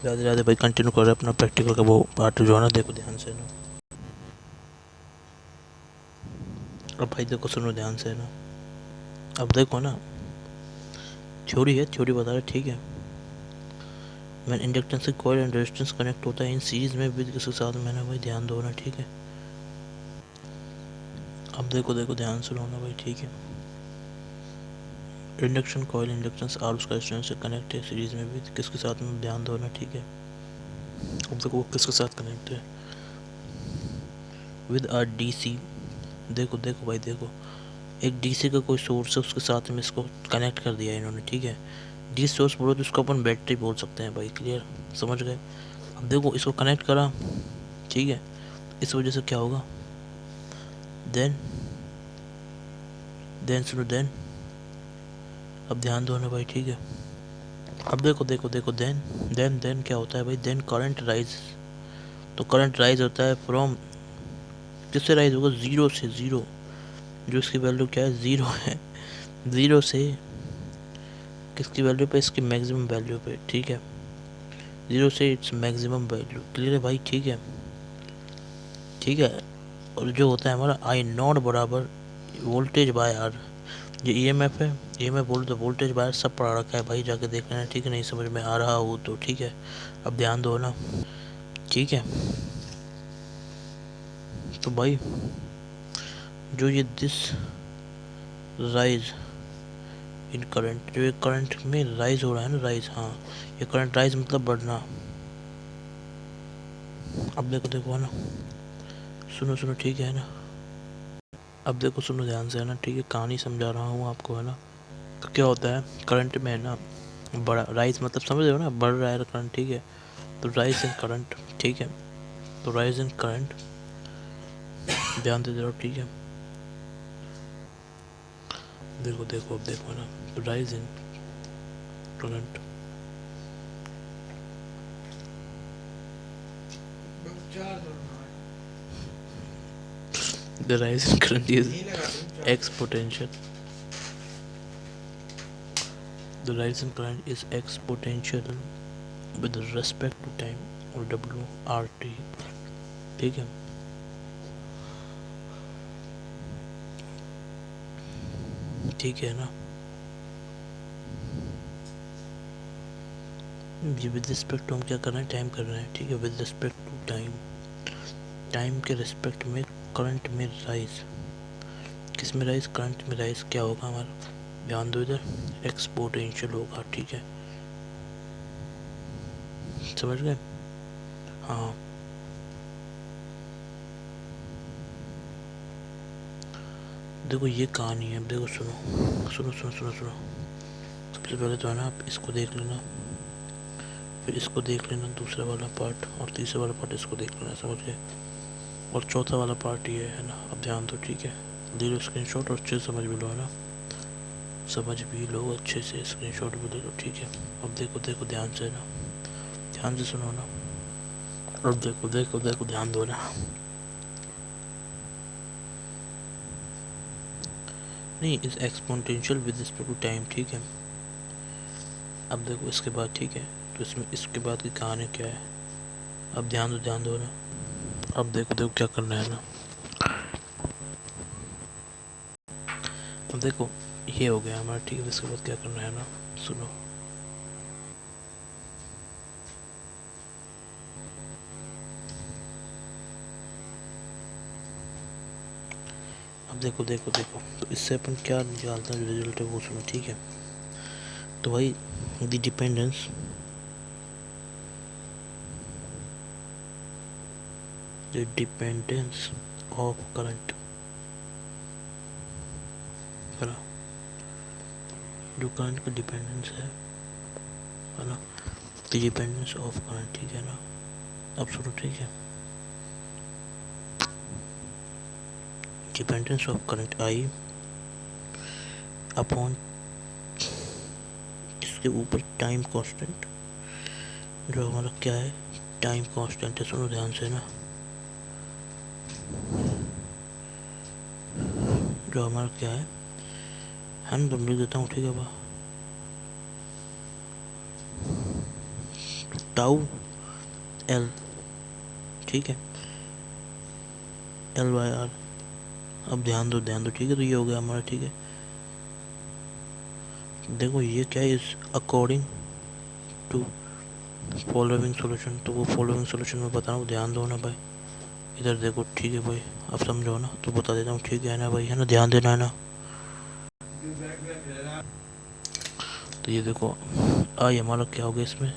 ज़्यादा ज़्यादा भाई कंटिन्यू कर रहे अपना प्रैक्टिकल का वो पार्ट जो है ना, देखो ध्यान से ना। अब भाई देखो सुनो ध्यान से ना। अब देखो ना, थ्योरी है, थ्योरी बता रहे, ठीक है। मैंने इंडक्टेंस से कॉइल एंड रेजिस्टेंस कनेक्ट होता है इन सीरीज में विद किसके साथ, मैंने भाई ध्यान दो ना, ठीक है। अब देखो देखो ध्यान से ना भाई, ठीक है। इंडक्शन कॉइल इंडक्टेंस आर उसका रेजिस्टेंस से कनेक्ट है सीरीज में विद किसके साथ में, ध्यान दो ना, ठीक है। अब देखो वो किसके साथ कनेक्ट है, विद आर डीसी। देखो देखो भाई देखो, एक डीसी का कोई सोर्स है, उसके साथ में इसको कनेक्ट कर दिया इन्होंने, ठीक है। डीसी सोर्स बोलो तो उसको अपन बैटरी बोल सकते हैं भाई, क्लियर, समझ गए। अब देखो इसको कनेक्ट करा, ठीक है। इस वजह से क्या होगा, देन सुनो देन, अब ध्यान दो ना भाई, ठीक है। अब देखो देखो देखो देन देन क्या होता है भाई, देन करंट राइज। तो करंट राइज होता है फ्रॉम, किससे राइज होगा, ज़ीरो से, ज़ीरो जो इसकी वैल्यू क्या है, ज़ीरो है। ज़ीरो से किसकी वैल्यू पे, इसकी मैक्सिमम वैल्यू पे, ठीक है। ज़ीरो से इट्स मैक्सिमम वैल्यू, क्लियर है भाई, ठीक है, ठीक है। और जो होता है हमारा आई नॉट बराबर वोल्टेज बाय आर, ये ईएमएफ है। ईएमएफ बोलो तो वोल्टेज बाय सब पढ़ा रखा है भाई, जाके देख लेना, ठीक है। नहीं समझ में आ रहा हो तो ठीक है, अब ध्यान दो ना, ठीक है। तो भाई जो ये दिस राइज इन करंट, जो ये करंट में राइज हो रहा है ना, राइज, हाँ, ये करंट राइज मतलब बढ़ना। अब देखो देखो है ना, सुनो सुनो, ठीक है ना। अब देखो सुनो ध्यान से है ना, ठीक है, कहानी समझा रहा हूँ आपको, है ना। तो क्या होता है करंट में, है ना, बड़ा राइज मतलब समझ रहे हो ना, बढ़ रहा है करंट, ठीक है। तो राइज इन करंट, ठीक है। तो राइज इन करंट, ध्यान दे रहो, ठीक है। देखो देखो अब देखो ना, तो rise in current, the rise in current is exponential. The rise in current is exponential with respect to time, or WRT, ठीक है। ठीक है ना, ये विद रिस्पेक्ट टू हम क्या कर रहे हैं, टाइम कर रहे हैं, ठीक है। With respect to time, time के रिस्पेक्ट में करंट में राइज, किस में राइज, करंट में राइज क्या होगा हमारा, ध्यान दो इधर, एक्सपोनेंशियल होगा, ठीक है, समझ गए, हाँ। देखो ये कहानी है, अब देखो सुनो सुनो सुनो सुनो सुनो। सबसे पहले तो है ना, आप इसको देख लेना, फिर इसको देख लेना दूसरा वाला पार्ट, और तीसरा वाला पार्ट इसको देख लेना, समझ गए। और चौथा वाला पार्ट ये है ना, अब ध्यान दो, ठीक है। ले लो स्क्रीनशॉट और अच्छे से समझ भी लो, है ना, समझ भी लो अच्छे से, स्क्रीनशॉट भी ले लो, ठीक है। अब देखो देखो ध्यान से ना, ध्यान से सुनो ना। अब देखो देखो देखो ध्यान दो ना, नहीं, is exponential with respect to time, ठीक है। अब देखो इसके बाद, ठीक है, तो इसमें इसके बाद की कहानी क्या है, अब ध्यान दो ना। अब देखो देखो क्या करना है ना, अब देखो ये हो गया हमारा, ठीक है। इसके बाद क्या करना है ना, सुनो। अब देखो देखो देखो, तो इससे अपन क्या निकालते हैं, जो रिजल्ट है वो सुनो, ठीक है। तो भाई द डिपेंडेंस ऑफ करंट, है ना, जो करंट का डिपेंडेंस है ना, द डिपेंडेंस ऑफ करंट, ठीक है ना। अब सुनो, ठीक है, dependence of current I upon इसके ऊपर टाइम कांस्टेंट, जो हमारा क्या है, टाइम कांस्टेंट है, सुनो ध्यान से ना, जो हमारा क्या है ना, तो लिख देता हूँ, ठीक है। टाउ एल, ठीक है, L/R। अब ध्यान दो ठीक है। तो ये हो गया हमारा, ठीक है। देखो ये क्या है, इस अकॉर्डिंग टू फॉलोइंग सोल्यूशन, तो वो फॉलोइंग सोल्यूशन में बता रहा हूँ, ध्यान दो ना भाई। इधर देखो, ठीक है भाई, अब समझो ना, तो बता देता हूँ, ठीक है ना भाई, है ना, ध्यान देना है ना। तो ये देखो आई हमारा क्या हो गया इसमें,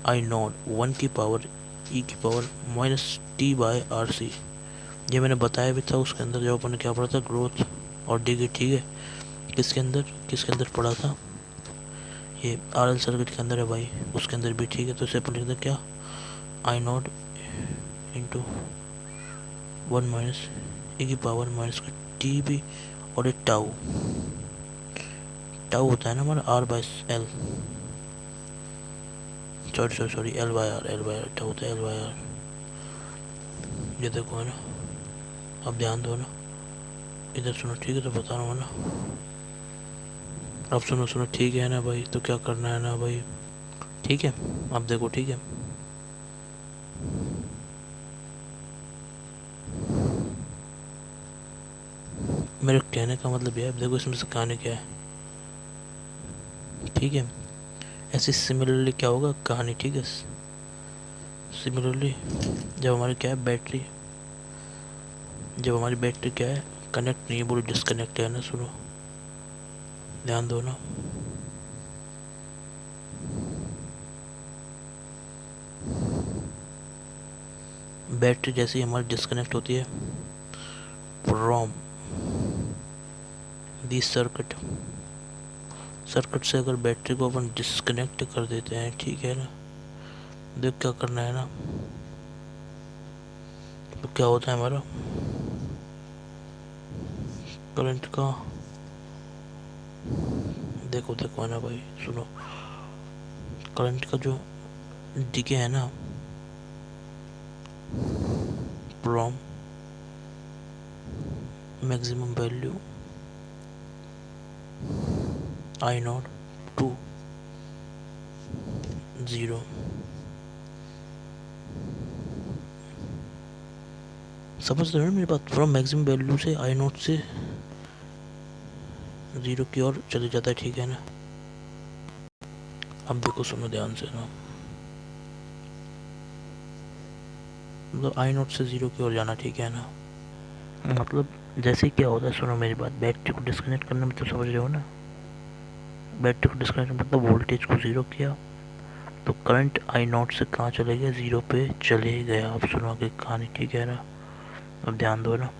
I0 1 की पावर e⁻t/RC। ये मैंने बताया भी था उसके अंदर, जो अपन ने क्या पढ़ा था, ग्रोथ और डिग्री, ठीक है। किसके अंदर पढ़ा था, ये RL सर्किट के अंदर है भाई, उसके अंदर भी, ठीक है। तो इसे अपन लिखते क्या, I0 इंटू 1 माइनस e⁻t भी, और एक टाउ होता है ना हमारा R/L, सॉरी L/R टाउ होता है L/R। ये देखो है ना, अब ध्यान दो ना, इधर सुनो, ठीक है, तो बता रहा हूँ ना। अब सुनो ठीक है ना भाई, तो क्या करना है ना भाई, ठीक है। अब देखो, ठीक है, मेरे कहने का मतलब यह है, देखो इसमें से कहानी क्या है, ठीक है। ऐसे सिमिलरली क्या होगा कहानी, ठीक है। सिमिलरली जब हमारी क्या है बैटरी, क्या है, कनेक्ट नहीं है, बोलो डिसकनेक्ट है ना, सुनो, ध्यान दो ना। बैटरी जैसे ही हमारी डिस्कनेक्ट होती है फ्रॉम दी सर्किट से, अगर बैटरी को अपन डिस्कनेक्ट कर देते हैं, ठीक है ना, देख क्या करना है ना, तो क्या होता है हमारा करंट का, देखो है ना भाई, सुनो, करंट का जो डीके है ना, from maximum value I0 to 0, समझ रहे हो मेरी बात, फ्रॉम मैक्सिमम वैल्यू से I0 से 0 की ओर चले जाता है, ठीक है ना। अब देखो सुनो ध्यान से ना, मतलब I0 से 0 की ओर जाना, ठीक है ना। मतलब जैसे क्या होता है, सुनो मेरी बात, बैटरी को डिस्कनेक्ट करने में तो समझ रहे हो ना, बैटरी को डिस्कनेक्ट मतलब वोल्टेज को 0 किया, तो करंट I0 से कहाँ चले गया, 0 पे चले गया। अब सुनो आगे कहानी, ठीक है ना, अब ध्यान दो ना,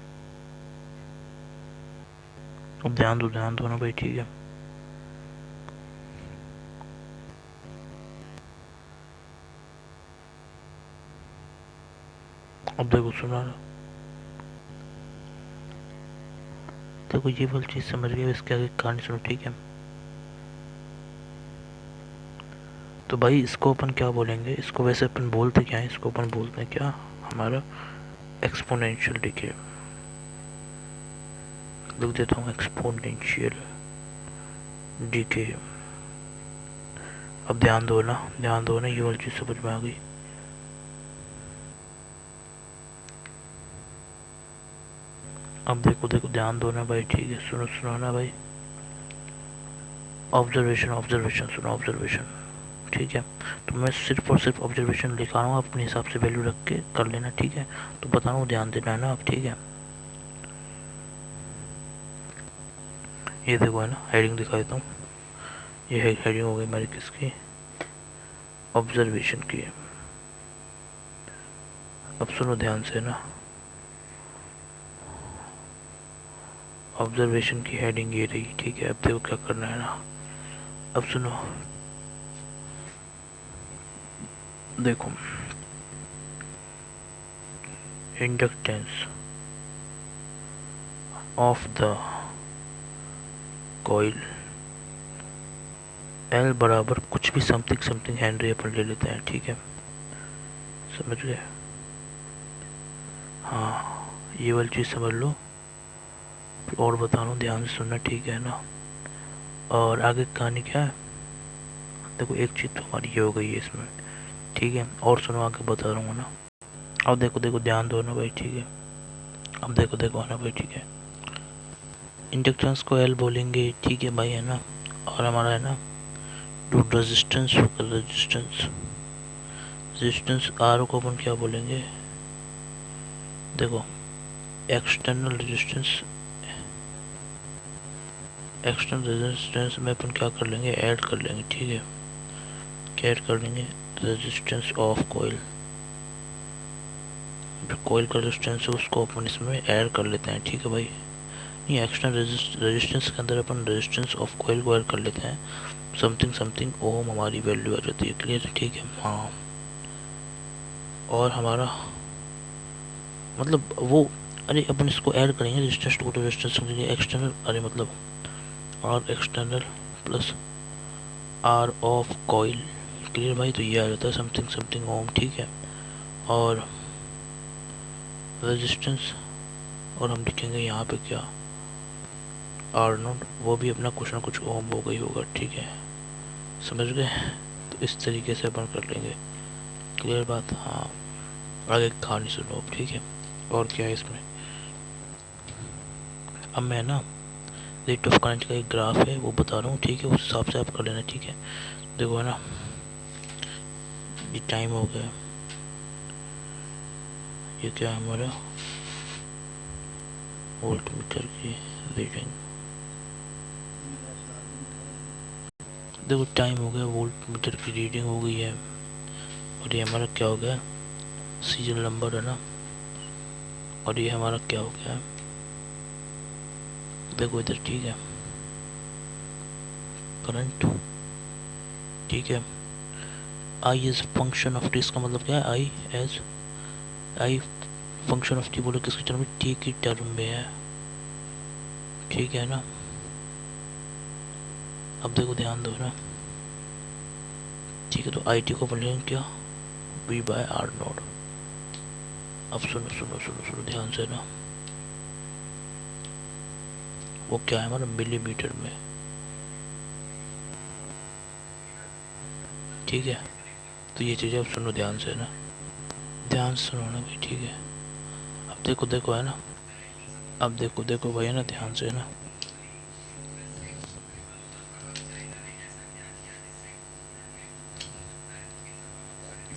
ध्यान दो ना भाई, ठीक है। अब देखो सुना ना, देखो ये वाली चीज़ समझ गए, इसके आगे कहानी सुनो, ठीक है। तो भाई इसको अपन क्या बोलेंगे, इसको वैसे अपन बोलते क्या है, इसको अपन बोलते हैं क्या, हमारा एक्सपोनेंशियल डिके, लिख देता हूँ एक्सपोनेंशियल डिके। अब ध्यान दो ना, ये वाली चीज़ समझ में आ गई। अब देखो ध्यान दो ना भाई, ठीक है, सुनो ना भाई, ऑब्जर्वेशन सुनो, ऑब्जर्वेशन, ठीक है। तो मैं सिर्फ और सिर्फ ऑब्जर्वेशन लिखा रहा हूँ, अपने हिसाब से वैल्यू रख के कर लेना, ठीक है। तो बता रहा हूँ, ध्यान देना है ना आप, ठीक है। ये देखो है ना, हेडिंग दिखा देता हूँ, ये हेडिंग हो गई हमारी किसकी, ऑब्जर्वेशन की। अब सुनो ध्यान से ना, ऑब्जर्वेशन की हेडिंग ये रही, ठीक है। अब देखो क्या करना है ना, अब सुनो, देखो inductance of the coil L बराबर कुछ भी समथिंग हेनरी अपन ले लेते हैं, ठीक है, समझ गए। हाँ ये वाली चीज़ समझ लो, और बता रहा हूँ, ध्यान से सुनना, ठीक है ना। और आगे कहानी क्या है, देखो एक चीज़ तो हमारी ये हो गई है इसमें, ठीक है। और सुनो आगे बता रहा हूँ ना। अब देखो देखो ध्यान दो ना भाई, ठीक है। अब देखो देखो ना भाई, ठीक है। इंडक्टेंस को एल बोलेंगे, ठीक है भाई, है ना। और हमारा है ना जो रेजिस्टेंस होगा, रेजिस्टेंस रेजिस्टेंस आर को अपन क्या बोलेंगे, देखो एक्सटर्नल रेजिस्टेंस, एक्सटर्नल रेजिस्टेंस में अपन क्या कर लेंगे, ऐड कर लेंगे, ठीक है। क्या ऐड कर लेंगे, रेजिस्टेंस ऑफ कोयल, जो कोयल का रेजिस्टेंस है उसको अपन इसमें ऐड कर लेते हैं, ठीक है भाई। नहीं, एक्सटर्नल रेजिस्टेंस के अंदर अपन रेजिस्टेंस ऑफ कोयल को ऐड कर लेते हैं, समथिंग समथिंग ओम हमारी वैल्यू आ जाती है, क्लियर है, ठीक है। हाँ, और हमारा मतलब वो, अरे अपन इसको ऐड करेंगे रेजिस्टेंस टू रेजिस्टेंस एक्सटर्नल, अरे मतलब R external plus R of coil, clear भाई। तो ये आ जाता है समथिंग समथिंग ओम, ठीक है। और रेजिस्टेंस, और हम लिखेंगे यहाँ पे क्या, आर नोट, वो भी अपना कुछ ना कुछ ओम हो गई होगा, ठीक है, समझ गए। तो इस तरीके से अपन कर लेंगे, क्लियर बात। हाँ, आगे कहानी सुनो अब, ठीक है। और क्या है इसमें, अब मैं ना रेट ऑफ करंट का एक ग्राफ है वो बता रहा हूँ, ठीक है, उस हिसाब से आप कर लेना, ठीक है। देखो है ना, ये टाइम हो गया, ये क्या है हमारा वोल्ट मीटर की रीडिंग, देखो टाइम हो गया, वोल्ट मीटर की रीडिंग हो गई है, और ये हमारा क्या हो गया, सीरियल नंबर है ना। और ये हमारा क्या हो गया, देखो इधर, ठीक है, करंट, ठीक है। I as function of T, इसका मतलब क्या है, I as, I function of T बोले किसके टर्म में, टी की टर्म में है, ठीक है ना। अब देखो ध्यान दो ना, ठीक है। तो आई टी को बोलेंगे क्या, वी बाय आर नोट। अब सुनो सुनो सुनो सुनो ध्यान से ना, वो क्या है हमारा मिलीमीटर में, ठीक है। तो ये चीज़ें अब सुनो ध्यान से ना, ध्यान से सुनो ना भाई, ठीक है। अब देखो देखो है ना, अब देखो देखो भाई है ना, ध्यान से ना,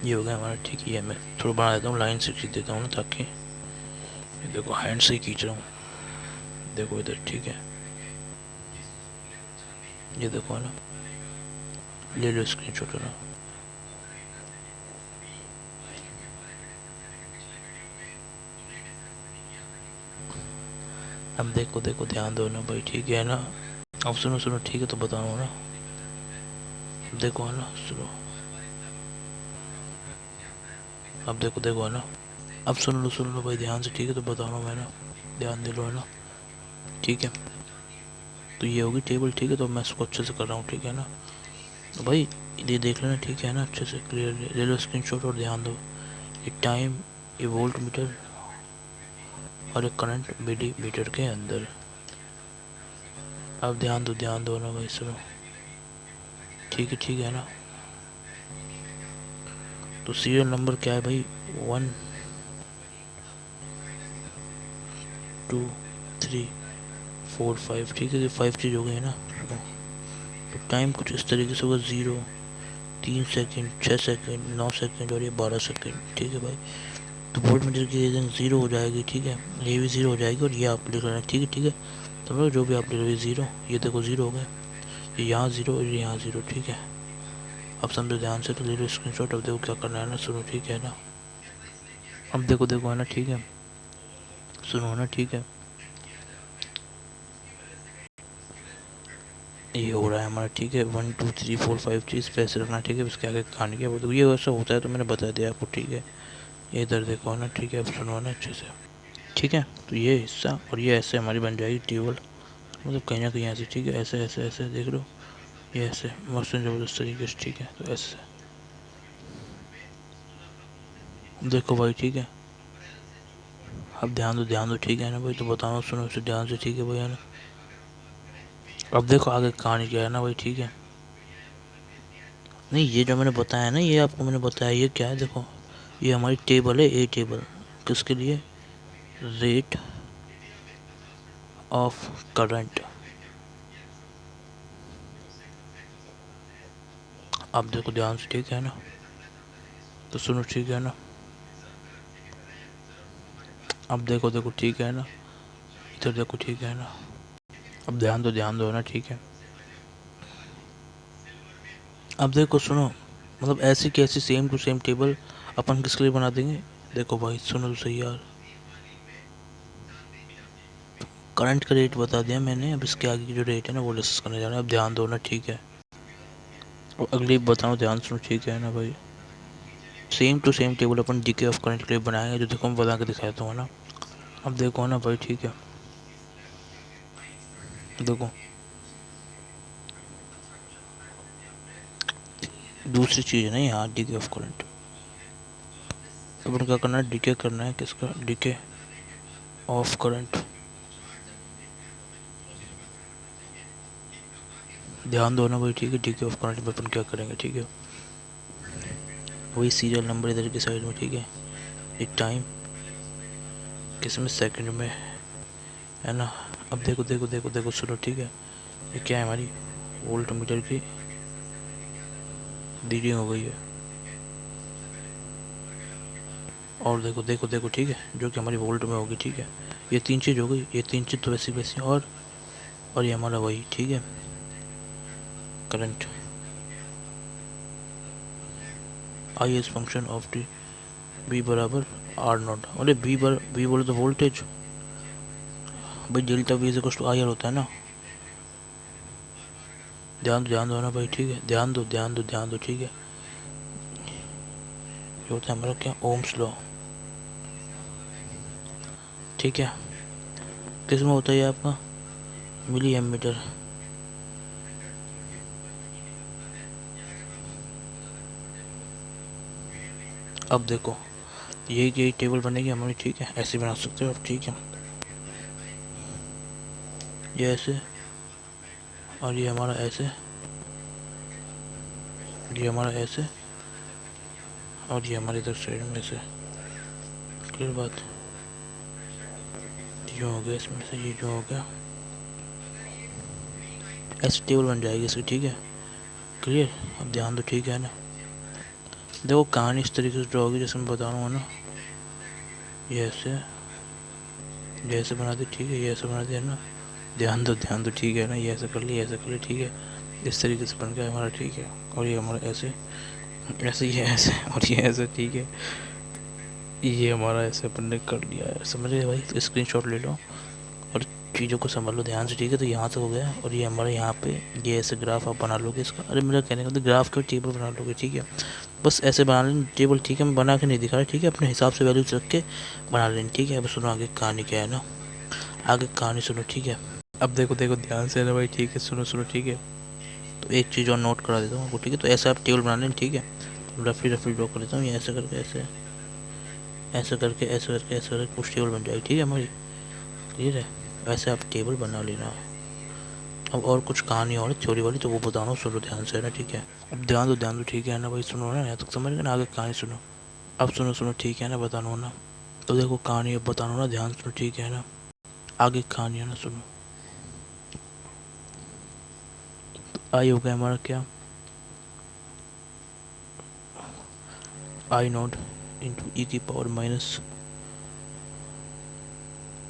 ये हो गया हमारा, ठीक है। मैं थोड़ा बना देता हूँ, लाइन से खींच देता हूँ ना, ताकि ये देखो हैंड से ही खींच रहा हूँ, देखो इधर, ठीक है। ये देखो है ना, ले लो स्क्रीन शॉट ना। अब देखो देखो ध्यान दो ना भाई, ठीक है ना। अब सुनो सुनो, ठीक है, तो बता रहा हूँ ना, देखो है ना, सुनो, अब देखो देखो है ना, अब सुन लो भाई ध्यान से, ठीक है, तो बता रहा हूँ मैं ना, ध्यान दे लो है ना, ठीक है। तो ये होगी टेबल, ठीक है। तो मैं इसको अच्छे से कर रहा हूँ, ठीक है ना। तो भाई ये देख लेना, ठीक है ना, अच्छे से क्लियर ले लो स्क्रीनशॉट, और ध्यान दो, ये टाइम, ये वोल्ट मीटर, और एक करंट मिली मीटर के अंदर। अब ध्यान दो ना भाई, सुनो, ठीक है ना। तो सीरियल नंबर क्या है भाई, 1 2 3 4 5, ठीक है। 5 चीज़ हो गई है ना, सुनो। तो टाइम कुछ इस तरीके से होगा, 0 3 सेकेंड, 6 सेकेंड, 9 सेकेंड, और ये 12 सेकेंड, ठीक है भाई। तो वोल्ट मीटर की रीडिंग 0 हो जाएगी, ठीक है। ये भी 0 हो जाएगी, और ये आप लिख लेना, ठीक है, ठीक है। तो जो भी आप लिख रहे 0, ये देखो 0 हो गया, ये यहाँ 0 और ये यहाँ 0, ठीक है। अब समझो ध्यान से, तो ले लो स्क्रीनशॉट। अब देखो क्या करना है ना, सुनो, ठीक है ना। अब देखो देखो है ना, ठीक है, सुनो ना, ठीक है। ये हो रहा है हमारा, ठीक है, 1 2 3 4 5 चीज़ पे ऐसे रखना, ठीक है। उसके आगे कहानी क्या बोलते, ये वैसा होता है, तो मैंने बता दिया आपको, ठीक है। ये इधर देखो ना, ठीक है, अब सुनो ना अच्छे से, ठीक है। तो ये हिस्सा और ये ऐसे हमारी बन जाएगी टेबल, मतलब कहीं ना कहीं ऐसे, ठीक है, ऐसे ऐसे ऐसे देख लो, ये ऐसे मस्त ज़बरदस्त तरीके से, ठीक है। तो ऐसे देखो भाई, ठीक है। अब ध्यान दो, ठीक है ना भाई। तो बताओ, सुनो इसे ध्यान से, ठीक है भाई, है ना। अब देखो आगे कहानी क्या है ना भाई, ठीक है। नहीं, ये जो मैंने बताया ना, ये आपको मैंने बताया, ये क्या है देखो, ये हमारी टेबल है, ए टेबल। किसके लिए? Rate of current. आप देखो ध्यान से, ठीक है ना? तो सुनो, ठीक है ना? अब देखो देखो, ठीक है ना? इधर देखो, ठीक है ना? अब ध्यान दो ना, ठीक है? अब देखो सुनो, मतलब ऐसी कैसी सेम टू सेम टेबल अपन किसके लिए बना देंगे? देखो भाई सुनो तो सही यार, करंट का रेट बता दिया मैंने, अब इसके आगे की जो रेट है ना वो डिस्कस करने जा रहे हैं। अब ध्यान दो ना, ठीक है? और अगली बताओ, ध्यान सुनो, ठीक है ना भाई? सेम टू सेम टेबल अपन डीके ऑफ करंट के लिए बनाएंगे, जो देखो मैं बता के दिखाता हूँ ना। अब देखो ना भाई, ठीक है? देखो, दूसरी चीज़ है ना यहाँ, डीके ऑफ करंट। अपन क्या करना है? डीके करना है, किसका? DK of current. ध्यान दो ना भाई, ठीक है? डीके ऑफ करंट में अपन क्या करेंगे, ठीक है? वही सीरियल नंबर इधर की साइड में, ठीक है? ये टाइम किस में? सेकंड में, है ना? अब देखो देखो देखो देखो, सुनो, ठीक है? ये क्या है? हमारी वोल्ट मीटर की रीडिंग हो गई है। और देखो देखो देखो, ठीक है? जो कि हमारी वोल्ट में होगी, ठीक है? ये तीन चीज़ हो गई, ये तीन चीज़ तो वैसी वैसी, और ये हमारा वही, ठीक है? Current. I is function of T B बराबर आर नॉट। अरे बी बोले तो वोल्टेज भाई, delta V is equal to I R होता है ना? ध्यान दो ना भाई, ठीक है? ध्यान दो, ठीक है? ये होता है हमारा क्या? ओम्स लॉ, ठीक है? किस में होता है ये आपका? Milliammeter. अब देखो, यही टेबल बनेगी हमारी, ठीक है? ऐसे बना सकते हो आप, ठीक है? ये ऐसे, और ये हमारा ऐसे, ये हमारा ऐसे, और ये हमारी इधर साइड में ऐसे। क्लियर बात? जो हो गया इसमें से, ये जो हो गया, ऐसे टेबल बन जाएगी इसकी, ठीक है? क्लियर? अब ध्यान दो, ठीक है ना? देखो कहानी इस तरीके से ड्रॉ होगी जैसे मैं बता रहा हूँ ना। ये ऐसे, ये ऐसे बना दी, ठीक है? ये ऐसे बना दिया ना? ध्यान दो, ठीक है ना? ये ऐसे कर लिया, ऐसे कर लिया, ठीक है? इस तरीके से बन गया हमारा, ठीक है? और ये हमारा ऐसे, ऐसे, ये ऐसे, और ये ऐसे, ठीक है? ये हमारा ऐसे अपन ने कर लिया है, समझ गए भाई? तो स्क्रीनशॉट ले लो और चीज़ों को समझ लो ध्यान से, ठीक है? तो यहाँ तक हो गया, और ये हमारे यहाँ पे ये ऐसे ग्राफ आप बना लोगे इसका। अरे मेरा कहने का मतलब ग्राफ का टेबल बना लोगे, ठीक है? बस ऐसे बना लें टेबल, ठीक है? मैं बना के नहीं दिखा रहा, ठीक है? अपने हिसाब से वैल्यूज रख के बना लें, ठीक है? अब सुनो आगे कहानी क्या है ना, आगे कहानी सुनो, ठीक है? अब देखो देखो ध्यान से ना भाई, ठीक है? सुनो सुनो, ठीक है? तो एक चीज़ और नोट करा देता हूँ आपको, ठीक है? तो ऐसा आप टेबल बना लें, ठीक है? रफली ड्रॉ कर देता हूँ, ये ऐसे करके, ऐसे ऐसे करके, ऐसे करके, ऐसे करके कुछ टेबल बन जाएगी, ठीक है हमारी? क्लियर है? वैसे आप टेबल बना लेना। अब और कुछ कहानी और थ्योरी वाली, तो वो बता रहा हूँ, सुनो ध्यान से ना, ठीक है? अब ध्यान दो, ठीक है ना भाई? सुनो ना, यहाँ तक समझ गए ना? आगे कहानी सुनो। अब सुनो सुनो, ठीक है ना? बता रहा हूँ ना, तो देखो कहानी अब बता रहा हूँ ना, ध्यान सुनो, ठीक है ना? आगे कहानी है ना, सुनो। आई हो गया हमारा क्या? आई नॉट इंटू ई की power minus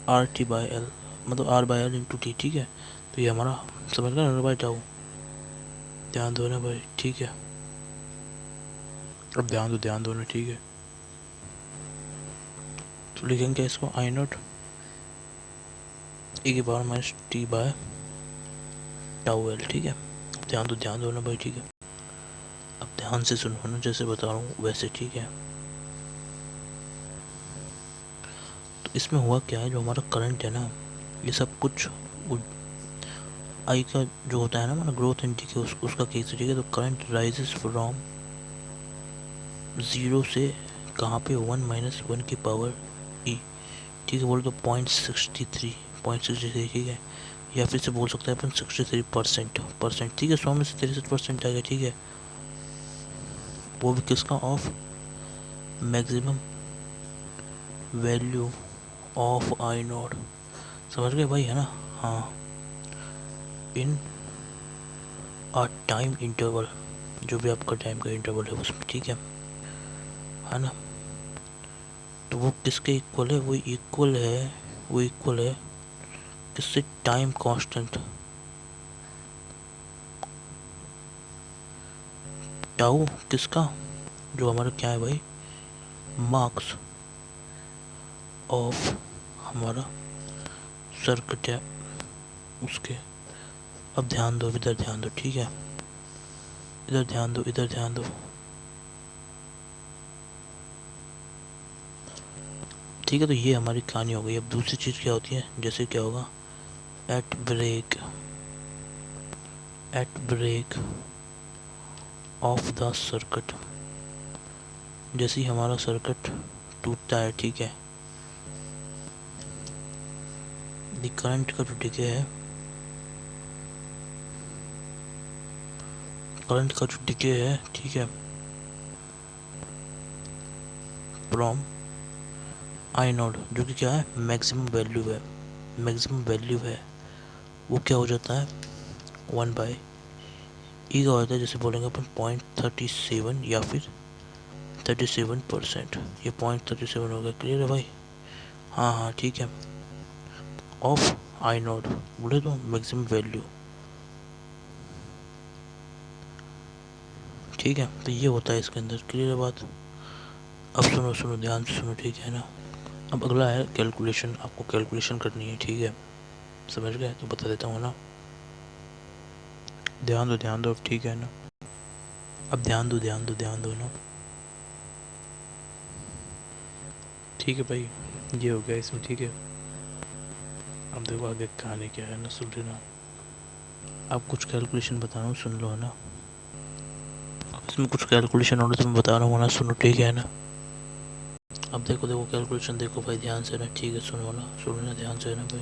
R T by L, मतलब R by L into T, ठीक है? तो ये हमारा समझ गया ना भाई? टाउ। ध्यान दो ना भाई, ठीक है? अब ध्यान दो ना, ठीक है? तो लिखेंगे इसको आई नॉट ई की power minus T by tau L, ठीक है? ध्यान दो ना भाई, ठीक है? अब ध्यान से सुनो ना, जैसे बता रहा हूँ वैसे, ठीक है? तो इसमें हुआ क्या है, जो हमारा करंट है ना, ये सब कुछ आई का जो होता है ना हमारा ग्रोथ एंड डीके, उसका केस है, ठीक है? तो करंट राइजेस फ्रॉम ज़ीरो से कहाँ पे? 1 - 1 की पावर ई, ठीक है? बोले तो 0.63, ठीक है? या फिर से बोल सकते हैं अपन 63%, ठीक है? 100 में से 63% आ गया, ठीक है? वो भी किसका, of maximum value of I node. समझ गए भाई, है ना। हाँ, इन अ टाइम इंटरवल, जो भी आपका टाइम का इंटरवल है उसमें, ठीक है ना। तो वो किसके इक्वल है, वो इक्वल है किससे, टाइम कांस्टेंट टाउ, किसका, जो हमारा क्या है भाई, मार्क्स ऑफ हमारा सर्किट है उसके। अब ध्यान दो, इधर ध्यान दो, ठीक है, इधर ध्यान दो, इधर ध्यान दो। ठीक है, तो ये हमारी कहानी हो गई। अब दूसरी चीज़ क्या होती है, जैसे क्या होगा, at break of the circuit, जैसे ही हमारा सर्किट टूटता है, ठीक है, द करंट का जो डिके है, करंट का जो डिके है, ठीक है, फ्रॉम आई नोड, जो कि क्या है, मैक्सिमम वैल्यू है, वो क्या हो जाता है, 1/e का होता है, जैसे बोलेंगे अपन 0.37 या फिर 37%। ये 0.37 हो गया, क्लियर है भाई। हाँ हाँ ठीक है, ऑफ आई नोड बोले तो मैक्सिमम वैल्यू, ठीक है। तो ये होता है इसके अंदर, क्लियर है बात। अब सुनो ध्यान से सुनो, ठीक है ना। अब अगला है कैलकुलेशन, आपको कैलकुलेशन करनी है, ठीक है, समझ गए, तो बता देता हूँ ना, ध्यान दो, ठीक है ना। अब ध्यान दो ना, ठीक है भाई, ये हो गया इसमें, ठीक है। अब देखो आगे कहानी क्या है ना, सुन लेना। अब कुछ कैलकुलेशन बता रहा हूँ, सुन लो, है ना। अब इसमें कुछ कैलकुलेशन होना तो मैं बता रहा हूँ ना, सुनो, ठीक है ना। अब देखो कैलकुलेशन देखो भाई, ध्यान से ना, ठीक है, सुनो ना ध्यान से ना भाई।